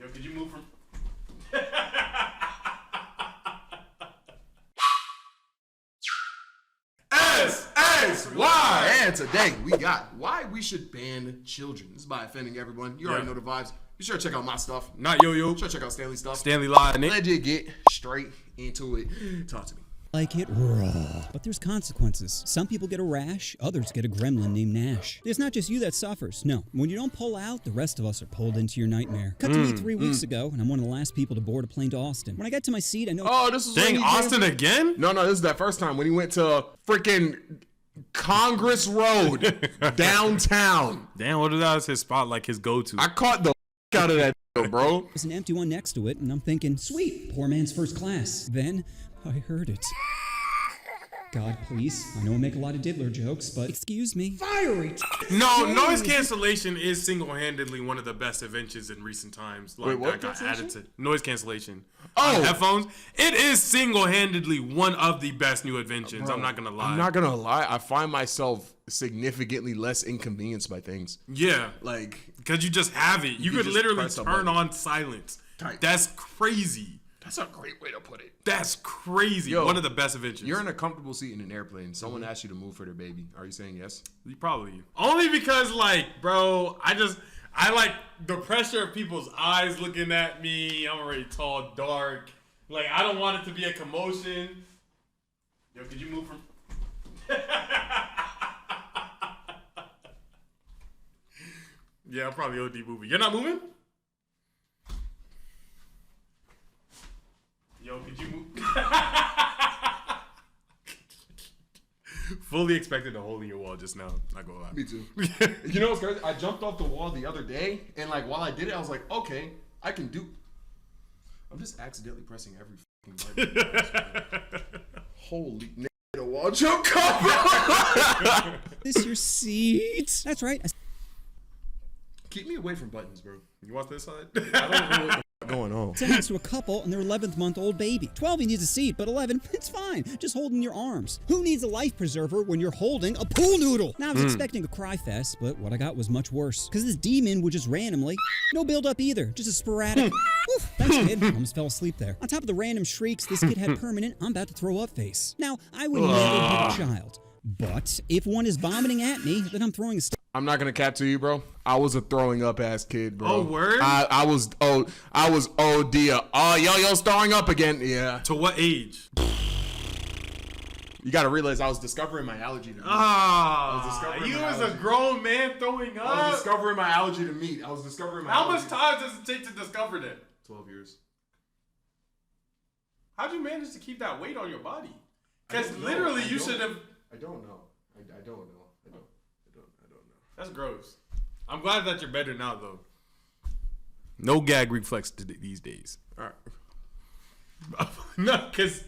Yo, could you move from... S-S-Y! And today we got why we should ban children. This is by Offending Everyone. You already know the vibes. Be sure to check out my stuff. Not yo-yo. Be sure to check out Stanley's stuff. Stanley Live, Nick. Let's just get straight into it. Talk to me. Like it raw. But there's consequences. Some people get a rash, others get a gremlin named Nash. It's not just you that suffers. No, when you don't pull out, the rest of us are pulled into your nightmare. Cut to me 3 weeks ago, and I'm one of the last people to board a plane to Austin. When I got to my seat, I know... Oh, this is Dang, Austin again? No, this is that first time when he went to freaking Congress Road downtown. Damn, what is his spot, like his go-to? I caught the out of that, bro. There's an empty one next to it, and I'm thinking, sweet, poor man's first class. Then I heard it. God, please. I know I make a lot of diddler jokes, but excuse me. Fiery. No, noise cancellation is single-handedly one of the best inventions in recent times. Like, Wait, what that got cancellation? added to noise cancellation. Oh. On headphones. It is single-handedly one of the best new inventions. Bro, I'm not gonna lie. I'm not gonna lie. I find myself significantly less inconvenienced by things. Yeah, Like, because you just have it. You could just literally press a turn button. on silence. Tight. That's crazy. that's a great way to put it. That's crazy. Yo, one of the best inventions. You're in a comfortable seat in an airplane. Someone asks you to move for their baby. Are you saying yes? Probably. Only because, like, bro, I like the pressure of people's eyes looking at me. I'm already tall, dark. Like, I don't want it to be a commotion. Yo, could you move from... Yeah, I'm probably OD moving. You're not moving? Yo, could you move? Fully expected a hole in your wall just now. Not gonna lie. Me too. You know what's crazy? I jumped off the wall the other day, and like while I did it, I was like, okay, I can do. I'm just accidentally pressing every fucking button. Holy nigga, the wall jump cover. This your seat. That's right. Keep me away from buttons, bro. You want this side? I don't know what the going on. Sit next to a couple and their 11th-month-old baby. 12, he needs a seat, but 11, it's fine. Just hold in your arms. Who needs a life preserver when you're holding a pool noodle? Now, I was expecting a cry fest, but what I got was much worse. Because this demon would just randomly, no build-up either, just a sporadic, oof, thanks, kid. Almost fell asleep there. On top of the random shrieks, this kid had permanent, I'm about to throw up face. Now, I would never hit a child. But if one is vomiting at me, then I'm throwing a I'm not gonna cap to you, bro. I was a throwing up ass kid, bro. Oh, word? I was OD. Oh, yo, throwing up again. Yeah. To what age? You gotta realize I was discovering my allergy to meat. You as a grown man throwing up. I was discovering my allergy to meat. I was discovering my How allergy much time does it take to discover that? 12 years. How'd you manage to keep that weight on your body? I Because don't know. literally I you don't- should have... I don't know. I don't know. I don't know. That's gross. I'm glad that you're better now, though. No gag reflex these days. All right. No, because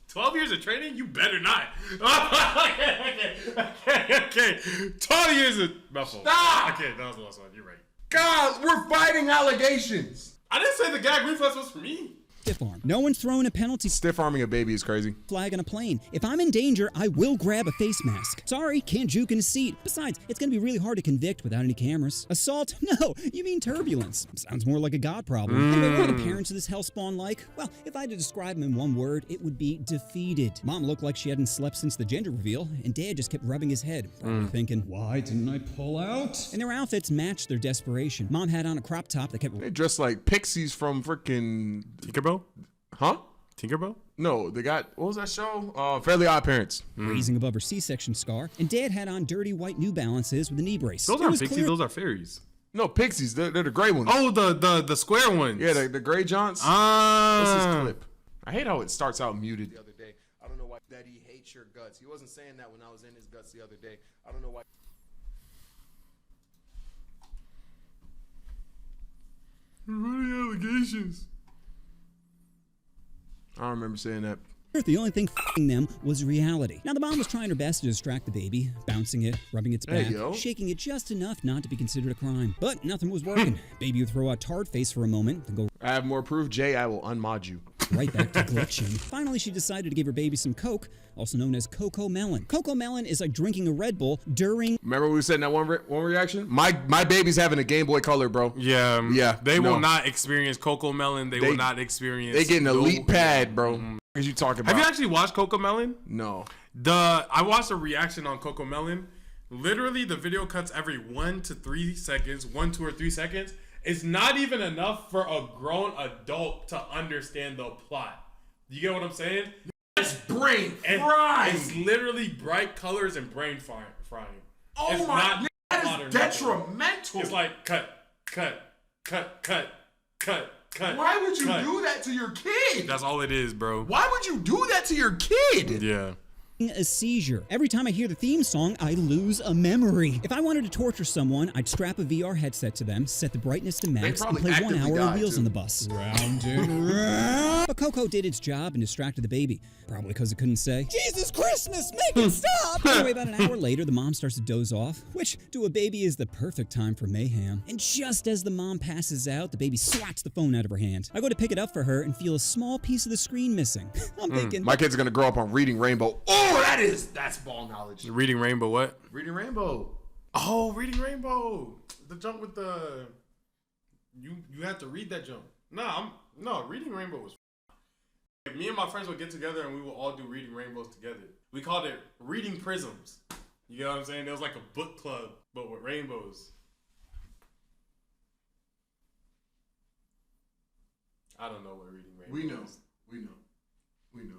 12 years of training, you better not. Okay. 12 years of... My fault. Stop! Okay, that was the last one. You're right. God, we're fighting allegations. I didn't say the gag reflex was for me. stiff arm. No one's throwing a penalty Stiff arming a baby is crazy. flag on a plane. If I'm in danger, I will grab a face mask. Sorry, can't juke in a seat. Besides, it's gonna be really hard to convict without any cameras. Assault? No, you mean turbulence. Sounds more like a God problem. Anyway, what are the parents of this hellspawn like? Well, if I had to describe them in one word, it would be defeated. Mom looked like she hadn't slept since the gender reveal, and Dad just kept rubbing his head, probably thinking, why didn't I pull out? And their outfits matched their desperation. Mom had on a crop top that kept... They dress like pixies from freaking... Tinkerbell? Huh? Tinkerbell? No, they got... What was that show? Fairly Odd Parents. raising above her C-section scar, and Dad had on dirty white New Balances with a knee brace. Those It aren't was pixies, clear- those are fairies. No, pixies. They're the gray ones. Oh, the square ones. Yeah, the gray Johns. What's this clip? I hate how it starts out muted. The other day, I don't know why Daddy hates your guts. He wasn't saying that when I was in his guts the other day. I don't know why. Allegations. I don't remember saying that. The only thing f***ing them was reality. Now, the mom was trying her best to distract the baby, bouncing it, rubbing its There back, you go. shaking it just enough not to be considered a crime. But nothing was working. Baby would throw out tard face for a moment, then go I have more proof. Jay, I will unmod you. right back to glitching. Finally, she decided to give her baby some Coke, also known as Coco Melon. Coco Melon is like drinking a Red Bull during... Remember we said in that one reaction? My baby's having a Game Boy Color, bro. Yeah. They will not experience Coco Melon. They will not experience... They get an elite pad, bro. What you talking about? Have you actually watched Coco Melon? No. I watched a reaction on Coco Melon. Literally, the video cuts every 1 to 3 seconds, 1, 2, or 3 seconds. It's not even enough for a grown adult to understand the plot. You get what I'm saying? It's brain and frying. It's literally bright colors and brain frying. Oh it's my, that is detrimental. It's like cut. Why would you do that to your kid? That's all it is, bro. Why would you do that to your kid? Yeah. A seizure. Every time I hear the theme song, I lose a memory. If I wanted to torture someone, I'd strap a VR headset to them, set the brightness to max, and play 1 hour of Wheels on the Bus. Round and round. But Coco did its job and distracted the baby. Probably because it couldn't say, Jesus Christmas, make it stop! Anyway, about an hour later, the mom starts to doze off, which to a baby is the perfect time for mayhem. And just as the mom passes out, the baby swats the phone out of her hand. I go to pick it up for her and feel a small piece of the screen missing. I'm thinking... My kid's gonna grow up on Reading Rainbow. Oh, that's ball knowledge. Reading Rainbow what? Reading Rainbow. Oh, Reading Rainbow. The jump with the... You have to read that jump. No, Reading Rainbow was... Me and my friends would get together and we would all do Reading Rainbows together. We called it Reading Prisms. You know what I'm saying? There was like a book club, but with rainbows. I don't know what Reading Rainbow is. We know.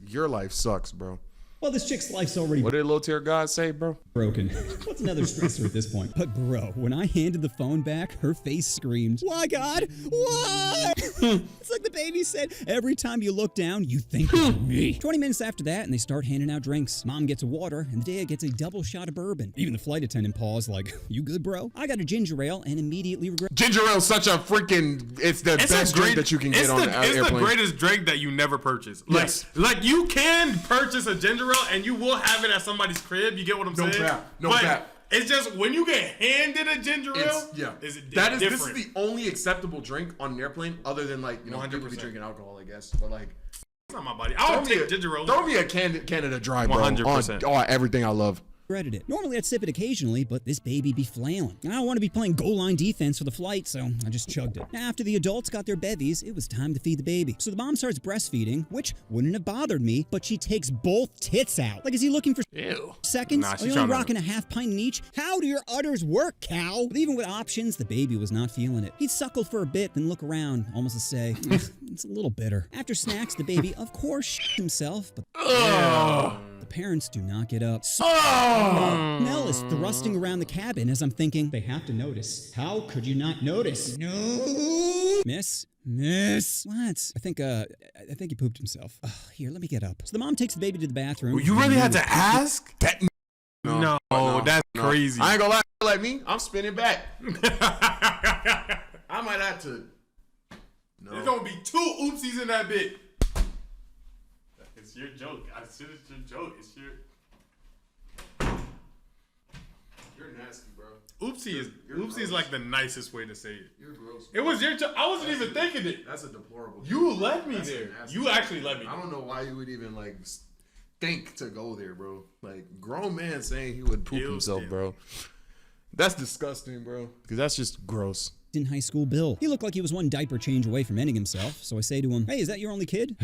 Your life sucks, bro. Well, this chick's life's already What did Little Tear God say, bro? broken. What's another stressor at this point? But bro, when I handed the phone back, her face screamed, why God? Why? It's like the baby said, every time you look down, you think of me. 20 minutes after that, and they start handing out drinks. Mom gets a water, and the dad gets a double shot of bourbon. Even the flight attendant paused like, you good, bro? I got a ginger ale and immediately regret. Ginger ale is such a freaking, it's the best drink that you can get on an airplane. It's the greatest drink that you never purchase. Yes. Like you can purchase a ginger ale and you will have it at somebody's crib. You get what I'm saying? No cap. It's just when you get handed a ginger ale, this different. is the only acceptable drink on an airplane other than like, you know, people be drinking alcohol, I guess. But like, it's not my body. I would take ginger ale. Throw me a Canada Dry, bro. 100%. On everything I love. Regretted it. Normally I'd sip it occasionally, but this baby be flailing. I don't want to be playing goal line defense for the flight, so I just chugged it. Now, after the adults got their bevies, it was time to feed the baby. So the mom starts breastfeeding, which wouldn't have bothered me, but she takes both tits out. Like, is he looking for seconds? Nah, Are you only rocking a half pint in each? How do your udders work, cow? But even with options, the baby was not feeling it. He'd suckle for a bit, then look around, almost to say, it's a little bitter. After snacks, the baby, of course, himself, but... The parents do not get up. Mel is thrusting around the cabin as I'm thinking, they have to notice. How could you not notice? No. Miss? What? I think he pooped himself. Here, let me get up. So the mom takes the baby to the bathroom. You really had to ask? No, that's crazy. I ain't gonna lie, like me, I'm spinning back. I might have to. No. There's gonna be 2 oopsies in that bit. It's your joke. I said it's your joke. It's your... You're nasty, bro. Oopsie is like the nicest way to say it. You're gross. Bro. It was your joke. I wasn't even thinking it. That's a deplorable. You led me there. You actually led me there. I don't know why you would even like think to go there, bro. Like grown man saying he would poop himself, bro. That's disgusting, bro. Because that's just gross. In high school, Bill. He looked like he was one diaper change away from ending himself, so I say to him, hey, is that your only kid?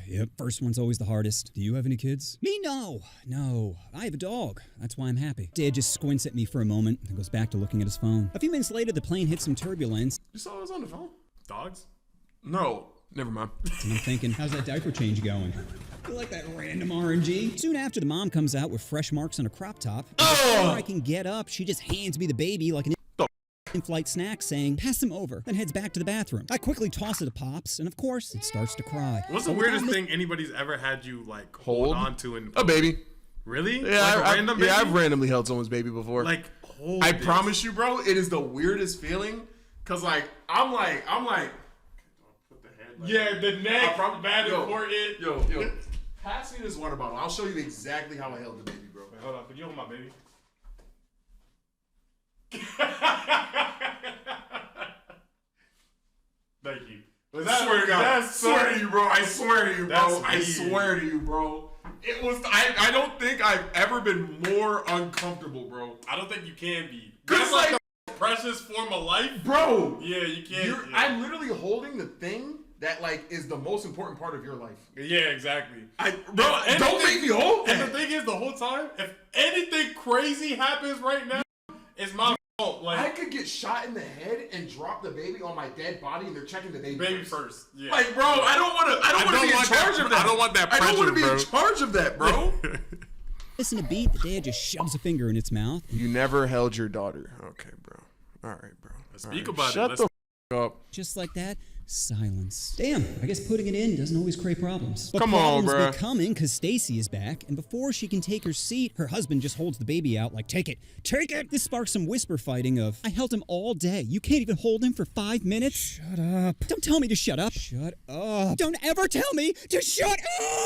Yep, first one's always the hardest. Do you have any kids? Me, no. I have a dog. That's why I'm happy. Dad just squints at me for a moment and goes back to looking at his phone. A few minutes later, the plane hits some turbulence. You saw I was on the phone? Dogs? No, never mind. And I'm thinking, how's that diaper change going? You like that random RNG? Soon after, the mom comes out with fresh marks on a crop top. Before I can get up, she just hands me the baby like an in-flight snack, saying, pass him over, then heads back to the bathroom. I quickly toss it to Pops, and of course, it starts to cry. What's the weirdest thing anybody's ever had you, like, hold on to? A baby. Really? Yeah, like a random baby? Yeah, I've randomly held someone's baby before. Like, I promise you, bro, it is the weirdest feeling, because, like, I'm like... Put the head like yeah, the neck, bad important. Yo, pass me this water bottle. I'll show you exactly how I held the baby, bro. Wait, hold on, could you hold my baby? Thank you. Was I swear to God. I swear to you, bro. I swear to you, bro. That's I swear to you, bro. It was. I don't think I've ever been more uncomfortable, bro. I don't think you can be. Cause That's like the precious form of life, bro. Yeah, you can't. Yeah. I'm literally holding the thing that like is the most important part of your life. Yeah, exactly. Don't make me hold that. And the thing is, the whole time, if anything crazy happens right now, it's my fault. Like, I could get shot in the head and drop the baby on my dead body, and they're checking the baby first. Yeah. Like, bro, I don't want to be in charge of that. I don't want that pressure, I don't want to be bro. in charge of that, bro. Listen to beat, the dad just shoves a finger in its mouth. You never held your daughter. Okay, bro. All right, bro. Speak about Shut it. the f up. Just like that, silence. Damn, I guess putting it in doesn't always create problems. But Come on, problems bruh. be coming because Stacy is back, and before she can take her seat, her husband just holds the baby out like, take it, take it. This sparks some whisper fighting of, I held him all day. You can't even hold him for 5 minutes? Shut up. Don't tell me to shut up. Shut up. Don't ever tell me to shut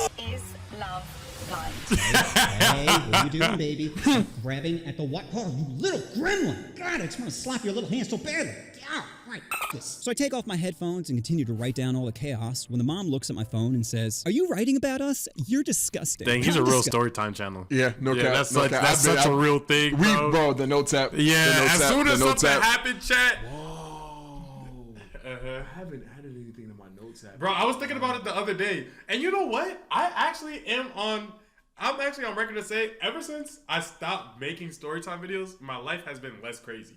up. Is love blind? Hey, what are you doing, baby? Stop grabbing at the what? Oh, you little gremlin. God, I just want to slap your little hand so badly. Ow, right, this. So I take off my headphones and continue to write down all the chaos when the mom looks at my phone and says, are you writing about us? You're disgusting. Dang, he's How a real disgu- Storytime channel. Yeah, no cap. That's no such, cap. that's such a real thing, bro. The notes app. Yeah, the notes as app, soon as the notes something app. happened, chat. Whoa. I haven't added anything to my notes app. Bro, I was thinking about it the other day. And you know what? I'm actually on record to say, ever since I stopped making Storytime videos, my life has been less crazy.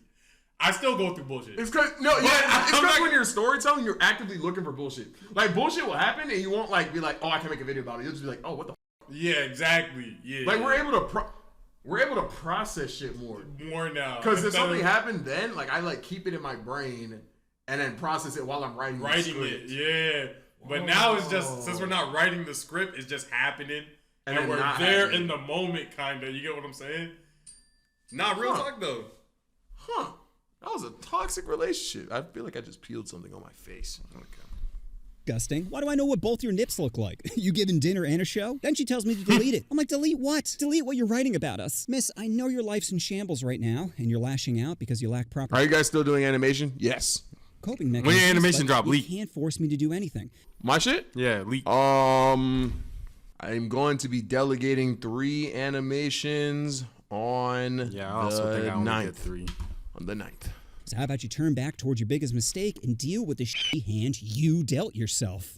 I still go through bullshit. It's because when you're storytelling, you're actively looking for bullshit. Like bullshit will happen, and you won't like be like, oh, I can make a video about it. You'll just be like, oh, what the. Yeah, exactly. Yeah. Like we're able to process shit more now. Because if something happened, then like I like keep it in my brain and then process it while I'm writing the script. Yeah. But now it's just since we're not writing the script, it's just happening, and we're there in the moment, kind of. You get what I'm saying? Not real talk though. Huh. That was a toxic relationship. I feel like I just peeled something on my face. Okay. Disgusting. Why do I know what both your nips look like? You giving dinner and a show? Then she tells me to delete it. I'm like, delete what? Delete what you're writing about us. Miss, I know your life's in shambles right now, and you're lashing out because you lack proper Are you guys still doing animation? Yes. coping mechanisms. When your animation but drop, you leak. can't force me to do anything. My shit? Yeah, leak. I'm going to be delegating 3 animations on Yeah, I also think I only 9th. did 3. On the 9th. So how about you turn back towards your biggest mistake and deal with the shitty hand you dealt yourself?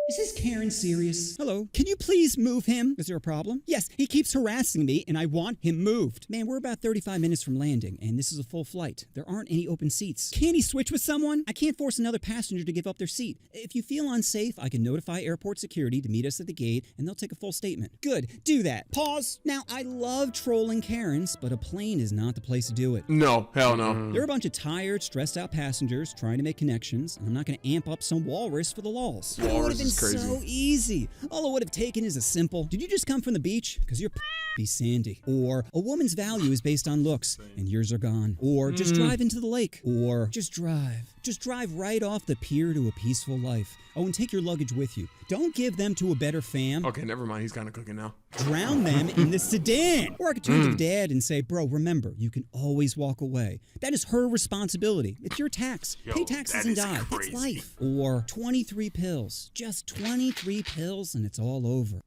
Is this Karen serious? Hello, can you please move him? Is there a problem? Yes, he keeps harassing me and I want him moved. Man, we're about 35 minutes from landing and this is a full flight. There aren't any open seats. Can he switch with someone? I can't force another passenger to give up their seat. If you feel unsafe, I can notify airport security to meet us at the gate and they'll take a full statement. Good, do that. Pause. Now, I love trolling Karens, but a plane is not the place to do it. No, hell no. They're a bunch of tired, stressed out passengers trying to make connections, and I'm not going to amp up some walrus for the lulz. It would have Walrus been is crazy. so easy. All it would have taken is a simple, did you just come from the beach? Because your be sandy. Or a woman's value is based on looks, and yours are gone. Or just drive into the lake. Or just drive. Just drive right off the pier to a peaceful life. Oh, and take your luggage with you. Don't give them to a better fam. Okay, never mind. He's kind of cooking now. Drown them in the sedan. Or I could turn to the dad and say, bro, remember, you can always walk away. That is her responsibility. It's your tax. Yo, Pay taxes that and is die. crazy. That's life. Or 23 pills. Just 23 pills and it's all over.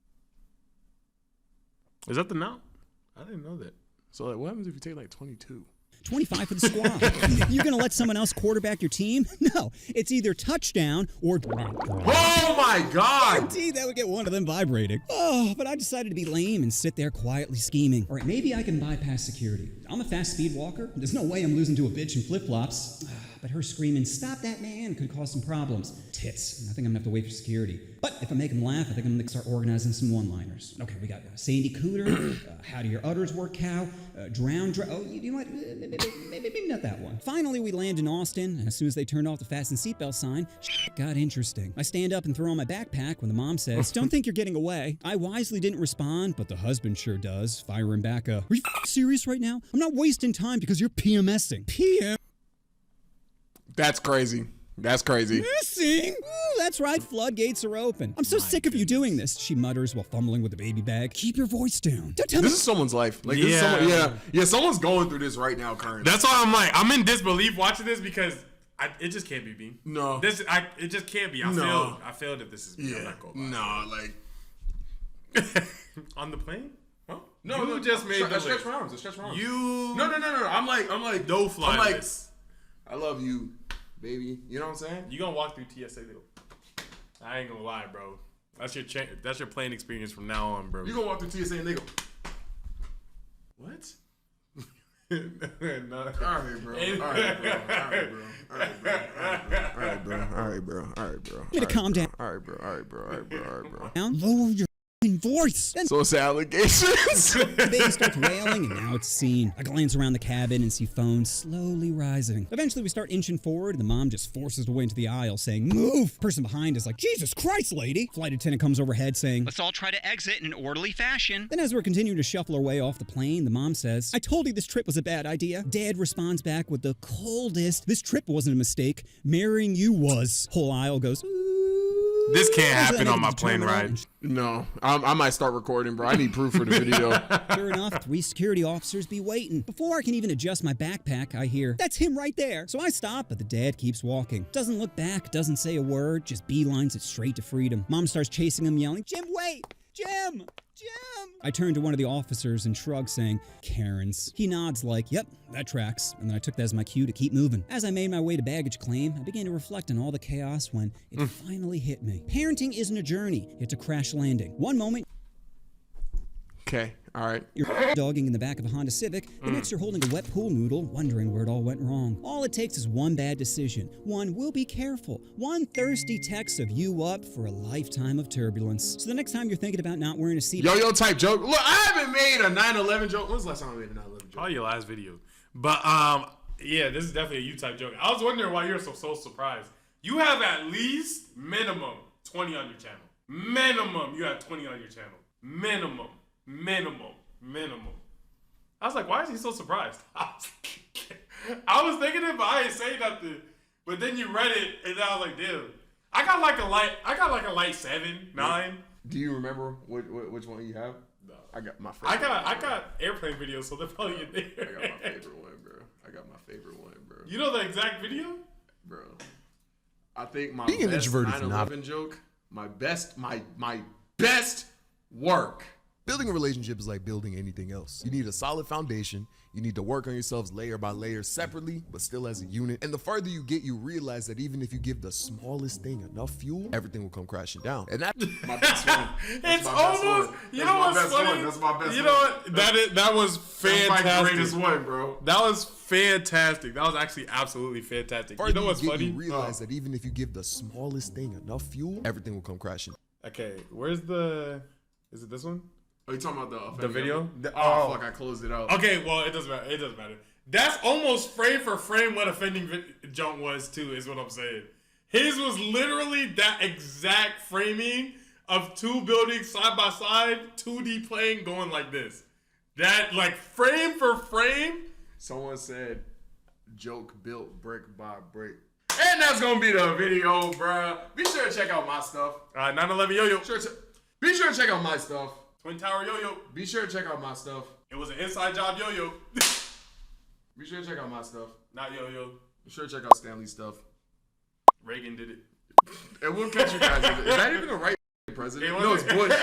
Is that the now? I didn't know that. So like, what happens if you take like 22? 25 for the squad. You're going to let someone else quarterback your team? No. It's either touchdown or Oh my God! guaranteed that would get one of them vibrating. Oh, but I decided to be lame and sit there quietly scheming. All right, maybe I can bypass security. I'm a fast speed walker. There's no way I'm losing to a bitch in flip-flops. But her screaming, stop that man, could cause some problems. Tits. I think I'm gonna have to wait for security. But if I make them laugh, I think I'm gonna start organizing some one-liners. Okay, we got Sandy Cooter, how do your udders work, cow, oh, you know what, maybe not that one. Finally, we land in Austin, and as soon as they turned off the fasten seatbelt sign, shit got interesting. I stand up and throw on my backpack when the mom says, don't think you're getting away. I wisely didn't respond, but the husband sure does, firing back are you serious right now? I'm not wasting time because you're PMSing. PM? That's crazy. That's crazy. Missing? Ooh, that's right, floodgates are open. I'm so sick of you doing this, she mutters while fumbling with the baby bag. Keep your voice down. Don't tell me. This is someone's life. Like, this is Yeah. someone, yeah, someone's going through this right now, currently. That's why I'm in disbelief watching this because It just can't be me. No. It just can't be. I failed if this is me. I'm not gonna lie. No, like on the plane? Huh? no, You just made the stretch list. arms. Stretch arms. You No. I'm like no fly I'm like list. I love you, baby. You know what I'm saying? You gonna walk through TSA though? I ain't gonna lie, bro. That's your plane experience from now on, bro. You gonna walk through TSA and they go, what? No. All right, bro. All right, bro. Me to calm down. All right, bro. Lower your voice. Then So it's allegations. the baby starts wailing, and now it's a scene. I glance around the cabin and see phones slowly rising. Eventually, we start inching forward, and the mom just forces her way into the aisle, saying, "Move!" Person behind is like, "Jesus Christ, lady!" Flight attendant comes overhead, saying, Let's all try to exit in an orderly fashion. Then as we're continuing to shuffle our way off the plane, the mom says, "I told you this trip was a bad idea." Dad responds back with the coldest, "This trip wasn't a mistake. Marrying you was." Whole aisle goes, "Ooh." This can't As I happen make on it my to plane terminal, ride. and No, I might start recording, bro. I need proof for the video. Sure enough, 3 security officers be waiting. Before I can even adjust my backpack, I hear, "That's him right there." So I stop, but the dad keeps walking. Doesn't look back, doesn't say a word, just beelines it straight to freedom. Mom starts chasing him, yelling, "Jim, wait! Jim! Jim!" I turn to one of the officers and shrug, saying, "Karens." He nods like, "Yep, that tracks." And then I took that as my cue to keep moving. As I made my way to baggage claim, I began to reflect on all the chaos when it finally hit me. Parenting isn't a journey, it's a crash landing. One moment, Okay, all right. you're dogging in the back of a Honda Civic, the next you're holding a wet pool noodle, wondering where it all went wrong. All it takes is one bad decision, one "will be careful," one thirsty text of you up for a lifetime of turbulence. So the next time you're thinking about not wearing a seatbelt, Yo type joke. Look, I haven't made a 9/11 joke. When's the last time I made a 9/11 joke? Probably your last video. But yeah, this is definitely a you type joke. I was wondering why you're so surprised. You have at least minimum 20 on your channel. Minimum, you have 20 on your channel. Minimum. I was like, why is he so surprised? I was thinking it, but I didn't say nothing. But then you read it, and I was like, damn. I got like a light 7, 9. Do you remember which one you have? No. I got my favorite. I got airplane videos, so they're probably in there. I got my favorite one, bro. You know the exact video? Bro. I think my Being an best introvert is 9/11 joke, my best work. Building a relationship is like building anything else. You need a solid foundation. You need to work on yourselves layer by layer separately, but still as a unit. And the farther you get, you realize that even if you give the smallest thing enough fuel, everything will come crashing down. And that My best one. It's almost. You know what's funny? That's my best one. You know what? That was fantastic. That's my greatest one, bro. That was fantastic. That was actually absolutely fantastic. farther You know what's get, funny? you realize that even if you give the smallest thing enough fuel, everything will come crashing. Okay, where's the? Is it this one? Are you talking about The video? Oh, fuck! I closed it out. Okay, well it doesn't matter. It doesn't matter. That's almost frame for frame what offending junk was too. Is what I'm saying. His was literally that exact framing of 2 buildings side by side, 2D plane going like this. That like frame for frame. Someone said, "Joke built brick by brick." And that's gonna be the video, bruh. Be sure to check out my stuff. 9/11 yo-yo. Be sure to check out my stuff. Twin Tower yo-yo. Be sure to check out my stuff. It was an inside job yo-yo. Be sure to check out my stuff. Not yo-yo. Be sure to check out Stanley's stuff. Reagan did it. And we'll catch you guys. Is that even the right president? It No, it's Bush.